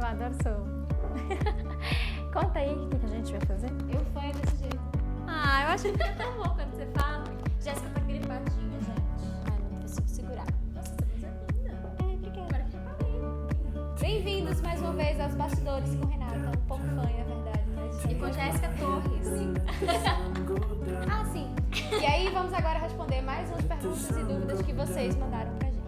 Eu adoro seu. Conta aí o que a gente vai fazer. Eu fanho desse jeito. Ah, eu acho que é tão bom quando você fala. Jéssica tá gripadinha, gente. Ai, não consigo segurar. Nossa, você usa linda. Obrigada. Agora que eu falei. Bem-vindos mais uma vez aos Bastidores com Renata. Um pouco fanha, é verdade. Mas E com Jéssica Torres. Ah, sim. E aí, vamos agora responder mais umas perguntas e dúvidas que vocês mandaram pra gente.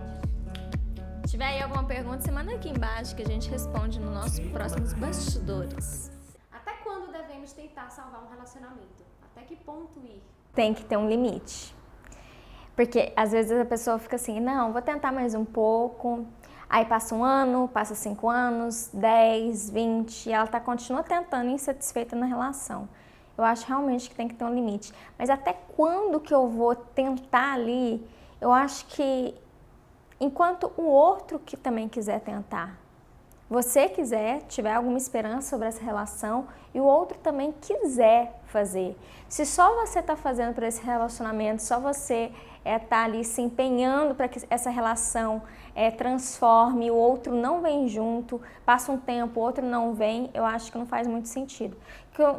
Se tiver aí alguma pergunta, você manda aqui embaixo que a gente responde nos nossos próximos bastidores. Até quando devemos tentar salvar um relacionamento? Até que ponto ir? Tem que ter um limite. Porque às vezes a pessoa fica assim, não, vou tentar mais um pouco. Aí passa 1 ano, passa 5 anos, 10, 20, e ela continua tentando insatisfeita na relação. Eu acho realmente que tem que ter um limite. Mas até quando que eu vou tentar ali? Eu acho que enquanto o outro que também quiser tentar. Você quiser, tiver alguma esperança sobre essa relação e o outro também quiser fazer. Se só você está fazendo para esse relacionamento, só você está ali se empenhando para que essa relação transforme, o outro não vem junto, passa um tempo, o outro não vem, eu acho que não faz muito sentido.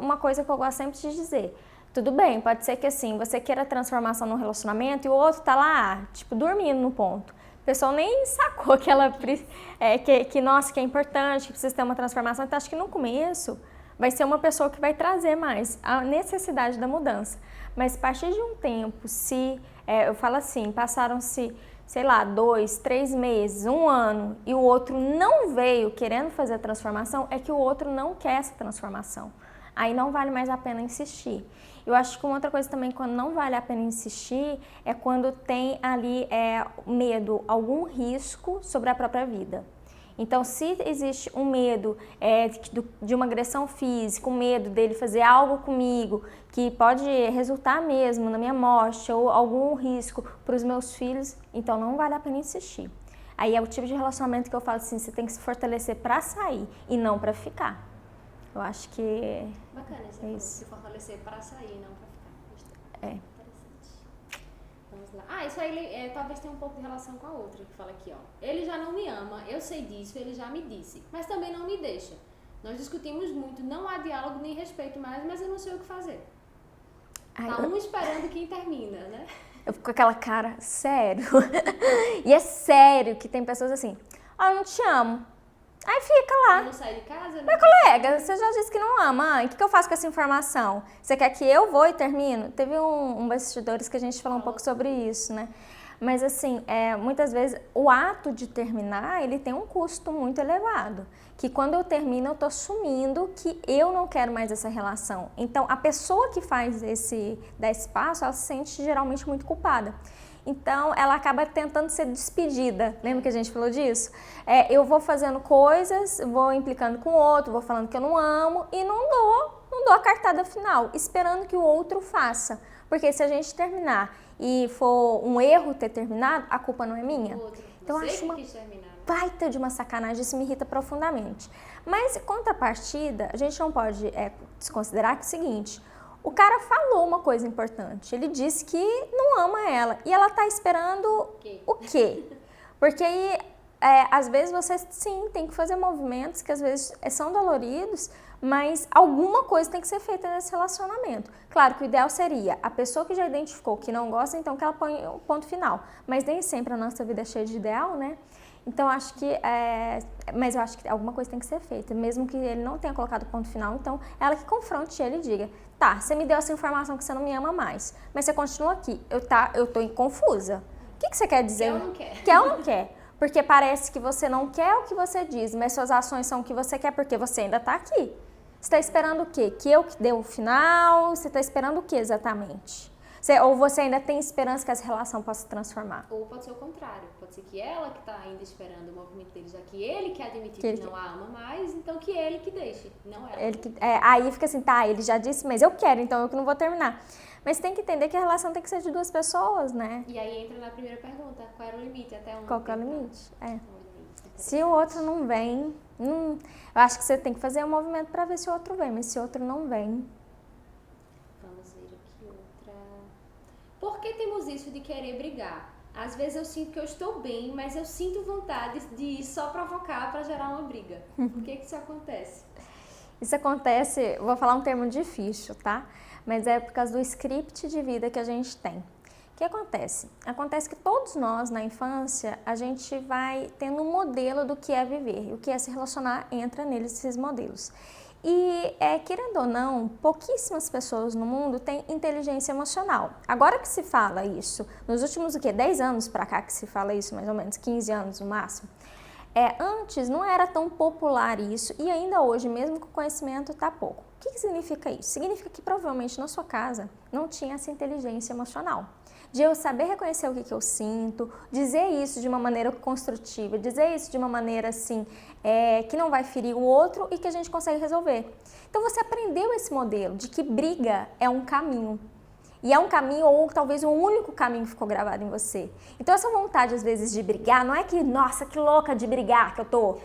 Uma coisa que eu gosto sempre de dizer, tudo bem, pode ser que assim, você queira transformação no relacionamento e o outro está lá, tipo, dormindo no ponto. A pessoa nem sacou que ela nossa, que é importante, que precisa ter uma transformação. Então, acho que no começo vai ser uma pessoa que vai trazer mais a necessidade da mudança. Mas a partir de um tempo, eu falo assim, passaram-se, sei lá, 2, 3 meses, 1 ano, e o outro não veio querendo fazer a transformação, é que o outro não quer essa transformação. Aí não vale mais a pena insistir. Eu acho que uma outra coisa também, quando não vale a pena insistir, é quando tem ali medo, algum risco sobre a própria vida. Então, se existe um medo de uma agressão física, um medo dele fazer algo comigo, que pode resultar mesmo na minha morte ou algum risco para os meus filhos, então não vale a pena insistir. Aí é o tipo de relacionamento que eu falo assim, você tem que se fortalecer para sair e não para ficar. Eu acho que bacana esse isso. Se fortalecer para sair, não para ficar. É. Interessante. Vamos lá. Isso aí talvez tenha um pouco de relação com a outra que fala aqui, ó. Ele já não me ama, eu sei disso, ele já me disse, mas também não me deixa. Nós discutimos muito, não há diálogo nem respeito mais, mas eu não sei o que fazer. Tá um esperando quem termina, né? Eu fico com aquela cara, sério? E é sério que tem pessoas assim, eu não te amo. Aí fica lá. Eu não sai de casa? Meu colega, você já disse que não ama, o que eu faço com essa informação? Você quer que eu vou e termino? Teve um bastidores que a gente falou um pouco sobre isso, né? Mas assim, muitas vezes o ato de terminar, ele tem um custo muito elevado. Que quando eu termino, eu tô assumindo que eu não quero mais essa relação. Então, a pessoa que faz dá esse passo, ela se sente geralmente muito culpada. Então, ela acaba tentando ser despedida. Lembra que a gente falou disso? Eu vou fazendo coisas, vou implicando com o outro, vou falando que eu não amo e não dou a cartada final, esperando que o outro faça. Porque se a gente terminar e for um erro ter terminado, a culpa não é minha. Então, você acho uma quis terminar. baita de uma sacanagem, isso me irrita profundamente. Mas, em contrapartida, a gente não pode desconsiderar que é o seguinte... O cara falou uma coisa importante, ele disse que não ama ela e ela tá esperando o quê? Porque aí, às vezes você sim tem que fazer movimentos que às vezes são doloridos, mas alguma coisa tem que ser feita nesse relacionamento. Claro que o ideal seria a pessoa que já identificou que não gosta, então que ela põe o ponto final. Mas nem sempre a nossa vida é cheia de ideal, né? Então, acho que, mas eu acho que alguma coisa tem que ser feita, mesmo que ele não tenha colocado o ponto final, então ela que confronte ele e diga, tá, você me deu essa informação que você não me ama mais, mas você continua aqui, eu tô confusa. O que você quer dizer? Quer ou não quer? Quer ou não quer? Porque parece que você não quer o que você diz, mas suas ações são o que você quer porque você ainda tá aqui. Você está esperando o quê? Que eu que dê o final? Você está esperando o quê exatamente? Ou você ainda tem esperança que essa relação possa se transformar? Ou pode ser o contrário. Pode ser que ela que está ainda esperando o movimento dele, já que ele quer admitir que não a ama mais, então que ele que deixe, não ela. Aí fica assim, tá, ele já disse, mas eu quero, então eu que não vou terminar. Mas tem que entender que a relação tem que ser de 2 pessoas, né? E aí entra na primeira pergunta, qual era o limite? Até onde? Qual que é o limite? Se o outro não vem, eu acho que você tem que fazer um movimento para ver se o outro vem, mas se o outro não vem... Vamos ver aqui outra... Por que temos isso de querer brigar? Às vezes eu sinto que eu estou bem, mas eu sinto vontade de só provocar para gerar uma briga. Por que isso acontece? Isso acontece, vou falar um termo difícil, tá? Mas é por causa do script de vida que a gente tem. O que acontece? Acontece que todos nós, na infância, a gente vai tendo um modelo do que é viver. E o que é se relacionar entra nesses modelos. E, querendo ou não, pouquíssimas pessoas no mundo têm inteligência emocional. Agora que se fala isso, nos últimos 10 anos para cá que se fala isso, mais ou menos, 15 anos no máximo, antes não era tão popular isso e ainda hoje, mesmo com conhecimento, está pouco. O que significa isso? Significa que provavelmente na sua casa não tinha essa inteligência emocional. De eu saber reconhecer o que eu sinto, dizer isso de uma maneira construtiva, dizer isso de uma maneira assim, que não vai ferir o outro e que a gente consegue resolver. Então você aprendeu esse modelo de que briga é um caminho. E é um caminho ou talvez o único caminho que ficou gravado em você. Então essa vontade às vezes de brigar, não é que, nossa, que louca de brigar que eu tô.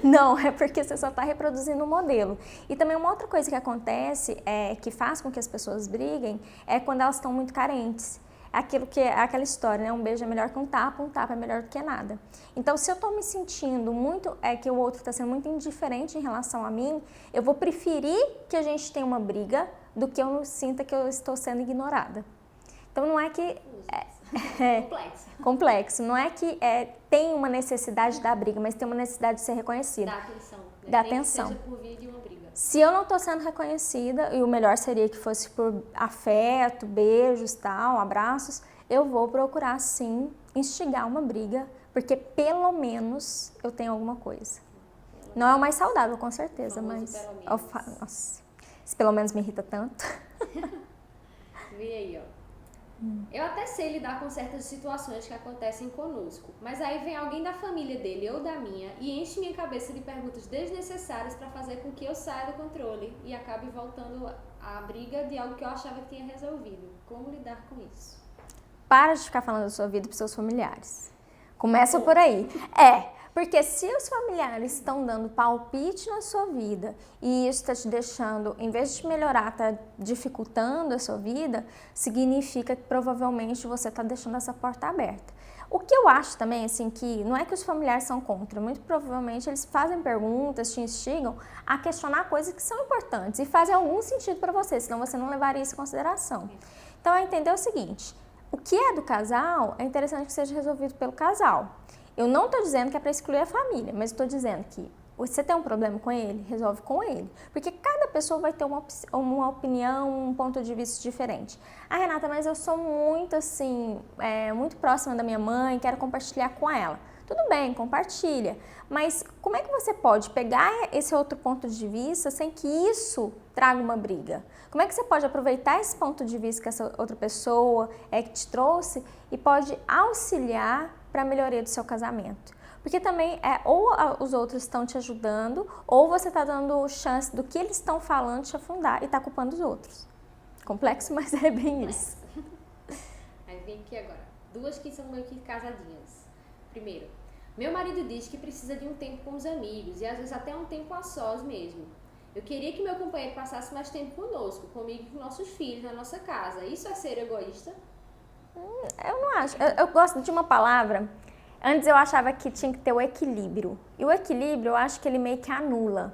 Não, é porque você só está reproduzindo o modelo. E também uma outra coisa que acontece, que faz com que as pessoas briguem, é quando elas estão muito carentes. Aquela história, né? Um beijo é melhor que um tapa é melhor do que nada. Então, se eu estou me sentindo muito, que o outro está sendo muito indiferente em relação a mim, eu vou preferir que a gente tenha uma briga do que eu sinta que eu estou sendo ignorada. Então, não é que... complexo. Não é que tem uma necessidade da briga, mas tem uma necessidade de ser reconhecida. Da atenção. Da atenção. Que seja por via de uma briga. Se eu não estou sendo reconhecida, e o melhor seria que fosse por afeto, beijos, tal, abraços, eu vou procurar, sim, instigar uma briga, porque pelo menos eu tenho alguma coisa. Não é o mais saudável, com certeza, mas... Nossa, isso pelo menos me irrita tanto. Vê aí, ó. Eu até sei lidar com certas situações que acontecem conosco, mas aí vem alguém da família dele ou da minha e enche minha cabeça de perguntas desnecessárias para fazer com que eu saia do controle e acabe voltando à briga de algo que eu achava que tinha resolvido. Como lidar com isso? Para de ficar falando da sua vida para os seus familiares. Começa por aí. Porque se os familiares estão dando palpite na sua vida e isso está te deixando, em vez de melhorar, está dificultando a sua vida, significa que provavelmente você está deixando essa porta aberta. O que eu acho também, assim, que não é que os familiares são contra, muito provavelmente eles fazem perguntas, te instigam a questionar coisas que são importantes e fazem algum sentido para você, senão você não levaria isso em consideração. Então, é entender o seguinte, o que é do casal é interessante que seja resolvido pelo casal. Eu não estou dizendo que é para excluir a família, mas estou dizendo que você tem um problema com ele, resolve com ele. Porque cada pessoa vai ter uma opinião, um ponto de vista diferente. Ah, Renata, mas eu sou muito assim, muito próxima da minha mãe, quero compartilhar com ela. Tudo bem, compartilha. Mas como é que você pode pegar esse outro ponto de vista sem que isso traga uma briga? Como é que você pode aproveitar esse ponto de vista que essa outra pessoa que te trouxe e pode auxiliar para a melhoria do seu casamento? Porque também ou os outros estão te ajudando ou você está dando chance do que eles estão falando te afundar e está culpando os outros. Complexo, mas é bem isso. Aí vem aqui agora. Duas que são meio que casadinhas. Primeiro, meu marido diz que precisa de um tempo com os amigos e às vezes até um tempo a sós mesmo. Eu queria que meu companheiro passasse mais tempo conosco, comigo e com nossos filhos, na nossa casa. Isso é ser egoísta? Eu não acho. Eu gosto de uma palavra. Antes eu achava que tinha que ter o equilíbrio. E o equilíbrio eu acho que ele meio que anula.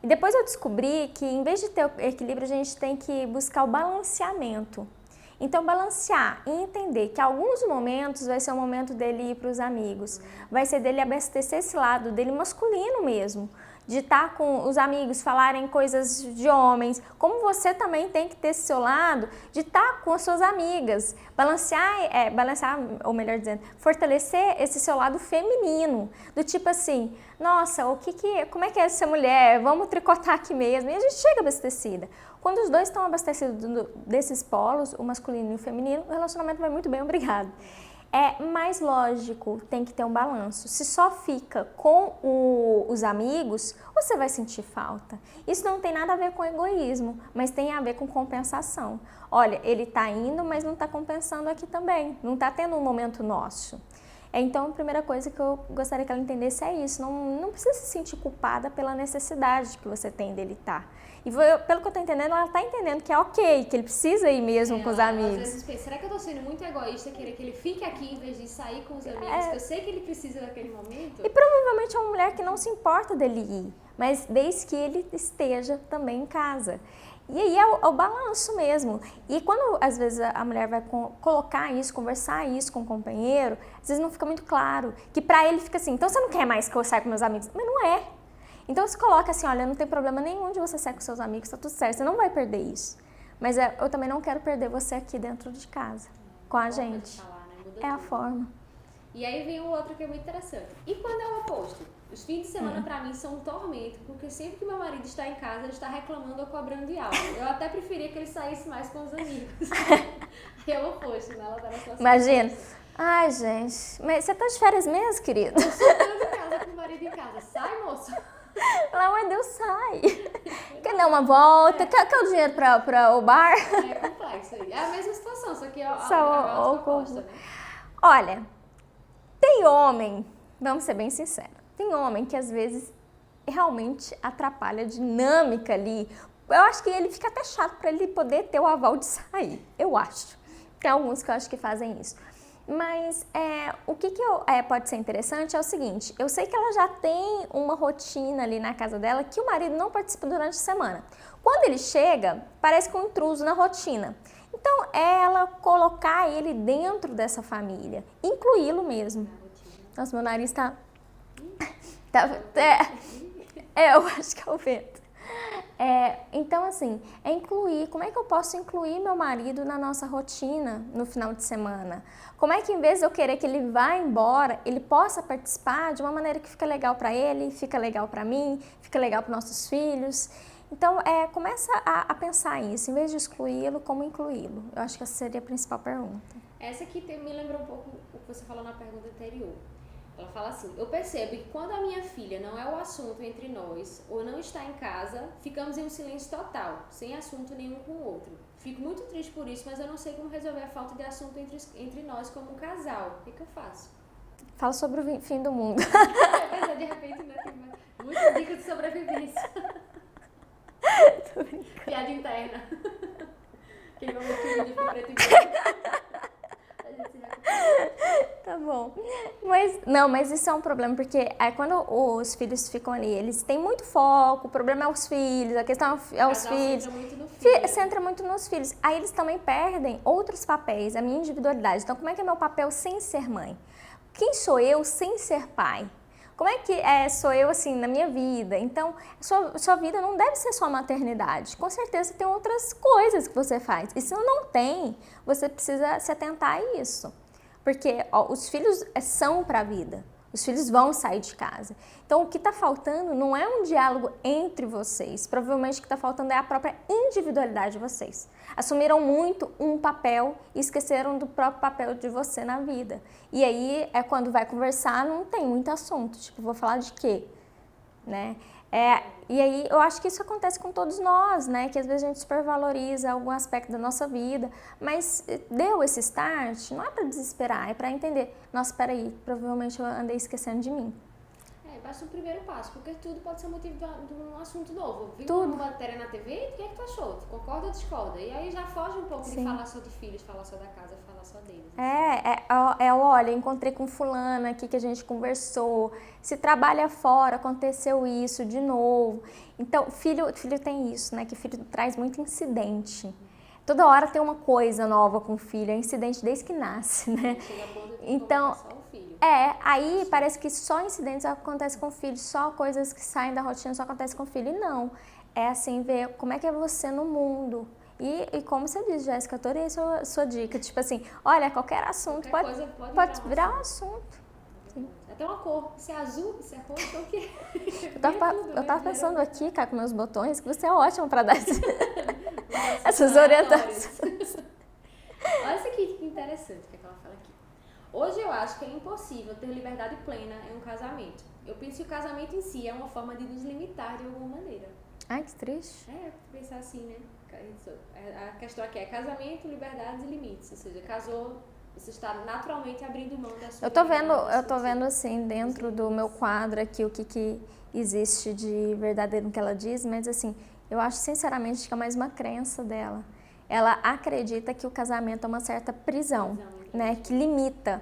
E depois eu descobri que em vez de ter o equilíbrio, a gente tem que buscar o balanceamento. Então, balancear e entender que alguns momentos vai ser o momento dele ir para os amigos, vai ser dele abastecer esse lado dele masculino mesmo, de estar com os amigos, falarem coisas de homens, como você também tem que ter esse seu lado de estar com as suas amigas, balancear, ou melhor dizendo, fortalecer esse seu lado feminino, do tipo assim, nossa, como é que é essa mulher? Vamos tricotar aqui mesmo, e a gente chega abastecida. Quando os dois estão abastecidos desses polos, o masculino e o feminino, o relacionamento vai muito bem, obrigado. É mais lógico, tem que ter um balanço. Se só fica com os amigos, você vai sentir falta. Isso não tem nada a ver com egoísmo, mas tem a ver com compensação. Olha, ele está indo, mas não está compensando aqui também. Não está tendo um momento nosso. Então, a primeira coisa que eu gostaria que ela entendesse é isso. Não precisa se sentir culpada pela necessidade que você tem dele estar. E pelo que eu tô entendendo, ela tá entendendo que é ok, que ele precisa ir mesmo com os amigos. Às vezes pensa, será que eu tô sendo muito egoísta querer que ele fique aqui em vez de sair com os amigos, que eu sei que ele precisa daquele momento? E provavelmente é uma mulher que não se importa dele ir, mas desde que ele esteja também em casa. E aí é o balanço mesmo. E quando às vezes a mulher vai colocar isso, conversar isso com o companheiro, às vezes não fica muito claro. Que pra ele fica assim, então você não quer mais que eu saia com meus amigos? Mas não é. Então você coloca assim, olha, não tem problema nenhum de você sair com seus amigos, tá tudo certo, você não vai perder isso. Mas eu também não quero perder você aqui dentro de casa, com a gente. Falar, né? É a forma. E aí vem o outro que é muito interessante. E quando é o oposto? Os fins de semana pra mim são um tormento, porque sempre que meu marido está em casa, ele está reclamando ou cobrando de algo. Eu até preferia que ele saísse mais com os amigos. Aí é o oposto, né? Ela tá na situação. Imagina. Ai, gente, mas você tá de férias mesmo, querido? Eu só tô em casa com o marido em casa. Sai, moço! Pelo amor de Deus, sai! Quer dar uma volta? Quer o dinheiro pra o bar? É complexo aí. É a mesma situação, só que a oposta, né? Olha, tem homem, vamos ser bem sinceros, tem homem que às vezes realmente atrapalha a dinâmica ali. Eu acho que ele fica até chato pra ele poder ter o aval de sair, eu acho. Tem alguns que eu acho que fazem isso. Mas o que pode ser interessante é o seguinte, eu sei que ela já tem uma rotina ali na casa dela que o marido não participa durante a semana. Quando ele chega, parece que é um intruso na rotina. Então, é ela colocar ele dentro dessa família, incluí-lo mesmo. Nossa, meu nariz tá eu acho que é o vento. Então, assim, incluir. Como é que eu posso incluir meu marido na nossa rotina no final de semana? Como é que, em vez de eu querer que ele vá embora, ele possa participar de uma maneira que fica legal para ele, fica legal para mim, fica legal para nossos filhos? Então, começa a pensar isso, em vez de excluí-lo, como incluí-lo? Eu acho que essa seria a principal pergunta. Essa aqui me lembrou um pouco o que você falou na pergunta anterior. Ela fala assim, eu percebo que quando a minha filha não é o assunto entre nós, ou não está em casa, ficamos em um silêncio total, sem assunto nenhum com o outro. Fico muito triste por isso, mas eu não sei como resolver a falta de assunto entre nós como um casal. O que eu faço? Fala sobre o fim do mundo. Mas de repente, né, tem muitas dicas de sobrevivência. Piada interna. Aquele momento que o vídeo fica preto e branco. Tá bom. Mas isso é um problema, porque quando os filhos ficam ali, eles têm muito foco, o problema é os filhos, a questão é os filhos. Centra muito no filho. Centra muito nos filhos. Aí eles também perdem outros papéis, a minha individualidade. Então, como é que é meu papel sem ser mãe? Quem sou eu sem ser pai? Como é que sou eu, assim, na minha vida? Então, sua vida não deve ser só a maternidade. Com certeza tem outras coisas que você faz. E se não tem, você precisa se atentar a isso. Porque os filhos são para a vida. Os filhos vão sair de casa. Então, o que está faltando não é um diálogo entre vocês. Provavelmente o que está faltando é a própria individualidade de vocês. Assumiram muito um papel e esqueceram do próprio papel de você na vida. E aí, quando vai conversar, não tem muito assunto. Tipo, vou falar de quê? Né? E aí, eu acho que isso acontece com todos nós, né? Que às vezes a gente supervaloriza algum aspecto da nossa vida, mas deu esse start, não é para desesperar, é para entender. Nossa, peraí, provavelmente eu andei esquecendo de mim. Basta o primeiro passo, porque tudo pode ser motivo de um assunto novo. Viu Tudo. uma matéria na TV, o que é que tu achou? Tu concorda ou discorda? E aí já foge um pouco Sim. de falar só de filhos, falar só da casa, falar só deles. Olha, encontrei com fulana aqui que a gente conversou, se trabalha fora, aconteceu isso de novo. Então, filho tem isso, né, que filho traz muito incidente. Toda hora tem uma coisa nova com o filho, é incidente desde que nasce, né? Chega a ponto de Então, só o filho. Aí parece que só incidentes acontecem com o filho, só coisas que saem da rotina só acontecem com o filho. E não, é assim, ver como é que é você no mundo. E como você diz, Jéssica, adorei a sua dica. Tipo assim, olha, qualquer assunto pode virar um assunto. Sim. Até uma cor, se é azul, se é roxo, o quê? Eu tava pensando aqui, cara, com meus botões, que você é ótima para dar essas orientações. Olha isso aqui, que interessante o que ela fala aqui. Hoje eu acho que é impossível ter liberdade plena em um casamento. Eu penso que o casamento em si é uma forma de nos limitar de alguma maneira. Ai, que triste. Pensar assim, né? A questão aqui é casamento, liberdades e limites. Ou seja, casou, Você está naturalmente abrindo mão da sua Eu tô liberdade, vendo assim, dentro do meu quadro aqui, o que existe de verdadeiro no que ela diz, mas assim, eu acho sinceramente que é mais uma crença dela. Ela acredita que o casamento é uma certa prisão, né, que limita.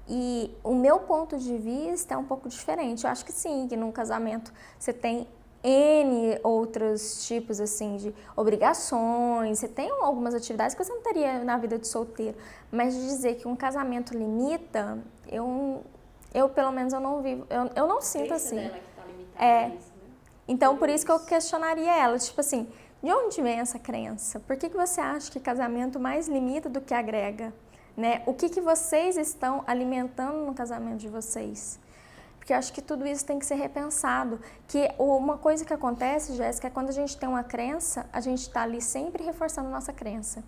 E o meu ponto de vista é um pouco diferente. Eu acho que sim, que num casamento você tem N outros tipos assim de obrigações, você tem algumas atividades que você não teria na vida de solteiro, mas de dizer que um casamento limita, eu pelo menos eu não vivo, eu não sinto assim. Dela que tá limitada isso, né? Então por isso que eu questionaria ela, tipo assim, de onde vem essa crença? Por que você acha que casamento mais limita do que agrega? Né? O que vocês estão alimentando no casamento de vocês? Porque eu acho que tudo isso tem que ser repensado. Que uma coisa que acontece, Jéssica, é quando a gente tem uma crença, a gente está ali sempre reforçando nossa crença.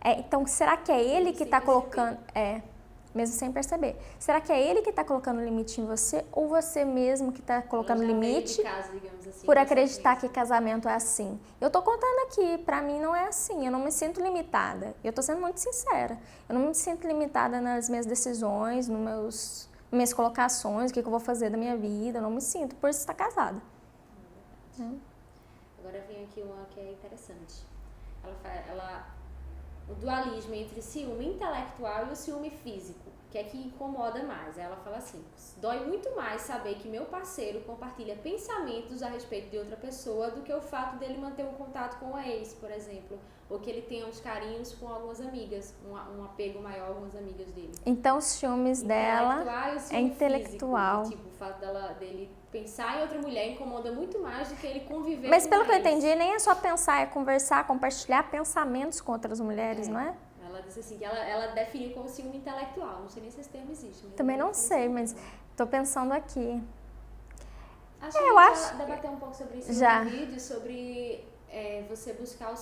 Então, será que é ele que está colocando... mesmo sem perceber. Será que é ele que está colocando limite em você ou você mesmo que está colocando limite casa, digamos assim, por acreditar que casamento é assim? Eu estou contando aqui, para mim não é assim, eu não me sinto limitada. Eu estou sendo muito sincera. Eu não me sinto limitada nas minhas decisões, nas minhas colocações, o que eu vou fazer da minha vida, eu não me sinto por estar casada. Agora vem aqui uma que é interessante. O dualismo entre ciúme intelectual e o ciúme físico, que é que incomoda mais. Ela fala assim: dói muito mais saber que meu parceiro compartilha pensamentos a respeito de outra pessoa do que o fato dele manter um contato com a ex, por exemplo, ou que ele tenha uns carinhos com algumas amigas, um apego maior a algumas amigas dele. Então os ciúmes dela é intelectual. Físico, tipo, o fato dele pensar em outra mulher incomoda muito mais do que ele conviver Mas com pelo que eu ex. entendi, nem é só pensar, é conversar, compartilhar pensamentos com outras mulheres, não é? Ela disse assim, que ela definiu como ciúme intelectual. Não sei nem se esse termo existe. Também não sei, mas tô pensando aqui. Acho que a gente já debateu um pouco sobre isso já. no vídeo, sobre você buscar a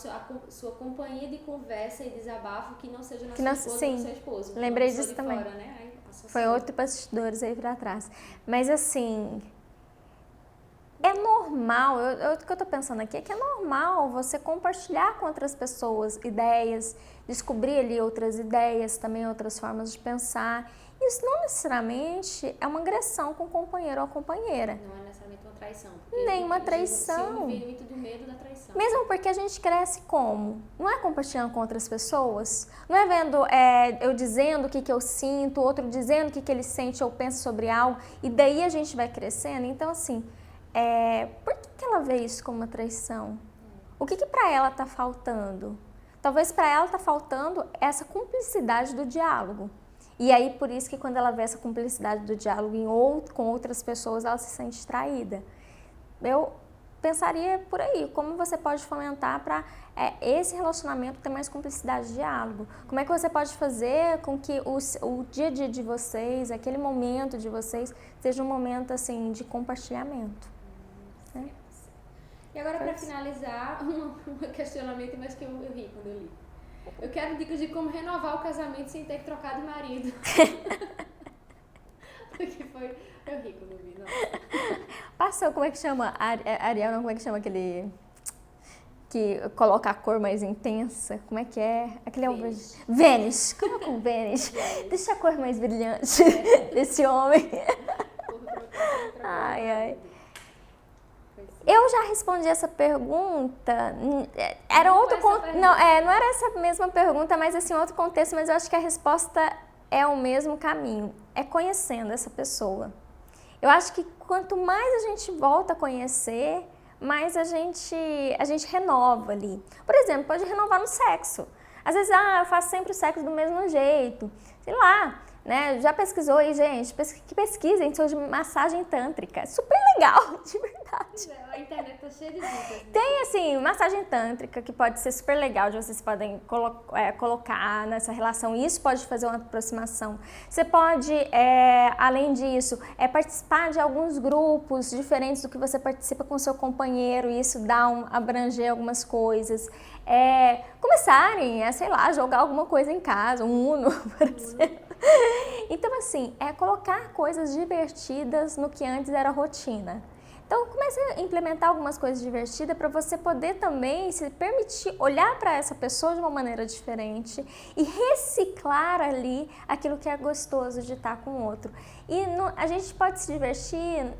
sua companhia de conversa e desabafo que não seja na sua esposa ou no seu esposo. Lembrei disso também. Fora, né? Foi outro bastidores aí pra trás. Mas assim... É normal, o que eu tô pensando aqui é que é normal você compartilhar com outras pessoas ideias, descobrir ali outras ideias, também outras formas de pensar. Isso não necessariamente é uma agressão com o companheiro ou a companheira. Não é necessariamente uma traição. Nenhuma traição. Vem muito do medo da traição. Mesmo porque a gente cresce como? Não é compartilhando com outras pessoas? Não é vendo eu dizendo o que eu sinto, outro dizendo o que ele sente ou pensa sobre algo, e daí a gente vai crescendo. Então, assim... por que ela vê isso como uma traição? O que pra ela tá faltando? Talvez pra ela tá faltando essa cumplicidade do diálogo. E aí, por isso que quando ela vê essa cumplicidade do diálogo com outras pessoas, ela se sente traída. Eu pensaria por aí, como você pode fomentar para esse relacionamento ter mais cumplicidade de diálogo? Como é que você pode fazer com que o dia a dia de vocês, aquele momento de vocês, seja um momento assim de compartilhamento? E agora, para finalizar, um questionamento, mas que eu ri quando eu li. Eu quero dicas de como renovar o casamento sem ter que trocar de marido. Porque eu ri quando eu vi, não. Passou, como é que chama? Ariel, não, como é que chama aquele... que coloca a cor mais intensa? Como é que é? Aquele Vênus. Coloca um Vênus. Deixa a cor mais brilhante desse homem. Ai. Eu já respondi essa pergunta. Era outro não era essa mesma pergunta, mas assim, outro contexto, mas eu acho que a resposta é o mesmo caminho. É conhecendo essa pessoa. Eu acho que quanto mais a gente volta a conhecer, mais a gente renova ali. Por exemplo, pode renovar no sexo. Às vezes, eu faço sempre o sexo do mesmo jeito. Sei lá, né? Já pesquisou aí, gente? Que pesquisem sobre massagem tântrica. Super legal, de verdade. A internet tá cheia de dicas. Né? Tem, assim, massagem tântrica que pode ser super legal, de vocês podem colocar nessa relação. Isso pode fazer uma aproximação. Você pode, além disso, participar de alguns grupos diferentes do que você participa com o seu companheiro. E isso abranger algumas coisas. Começarem a, sei lá, jogar alguma coisa em casa, um Uno, por exemplo. Então, assim, colocar coisas divertidas no que antes era rotina. Então, comece a implementar algumas coisas divertidas para você poder também se permitir olhar para essa pessoa de uma maneira diferente e reciclar ali aquilo que é gostoso de estar com o outro. E a gente pode se divertir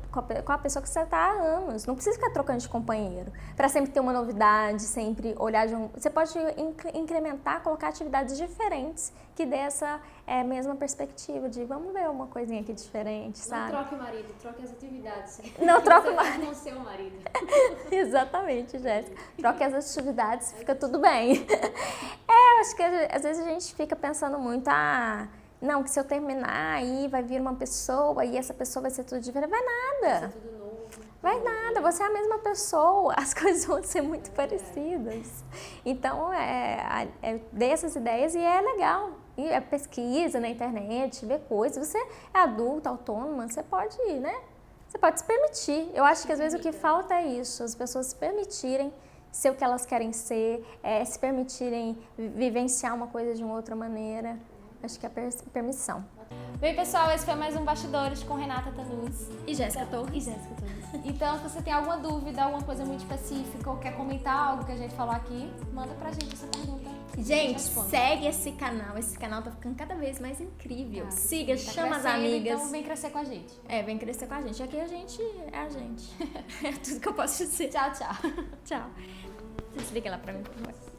com a pessoa que você está há anos, não precisa ficar trocando de companheiro, para sempre ter uma novidade, sempre olhar de um... Você pode incrementar, colocar atividades diferentes que dê essa mesma perspectiva de vamos ver uma coisinha aqui diferente, sabe? Não troque o marido, troque as atividades. Não troque o marido. Com o seu marido. Exatamente, Jéssica. Troque as atividades, fica tudo bem. Eu acho que às vezes a gente fica pensando muito, não, que se eu terminar aí vai vir uma pessoa e essa pessoa vai ser tudo diferente. Vai nada. Vai ser tudo novo. Vai nada, você é a mesma pessoa, as coisas vão ser muito parecidas. Então, dê essas ideias e é legal. E é pesquisa na internet, ver coisas. Você é adulta, autônoma, você pode ir, né? Você pode se permitir. Eu acho que às vezes o que falta é isso, as pessoas se permitirem ser o que elas querem ser, se permitirem vivenciar uma coisa de uma outra maneira. Acho que é permissão. Bem, pessoal, esse foi mais um Bastidores com Renata Tanus E Jéssica Torres. Então, se você tem alguma dúvida, alguma coisa muito específica ou quer comentar algo que a gente falou aqui, manda pra gente essa pergunta. Gente, segue esse canal. Esse canal tá ficando cada vez mais incrível. Siga, Tá chama as crescendo, amigas. Então, vem crescer com a gente. Vem crescer com a gente. Aqui a gente é a gente. É tudo que eu posso dizer. Tchau, tchau. Tchau. Desliga lá pra mim, por favor.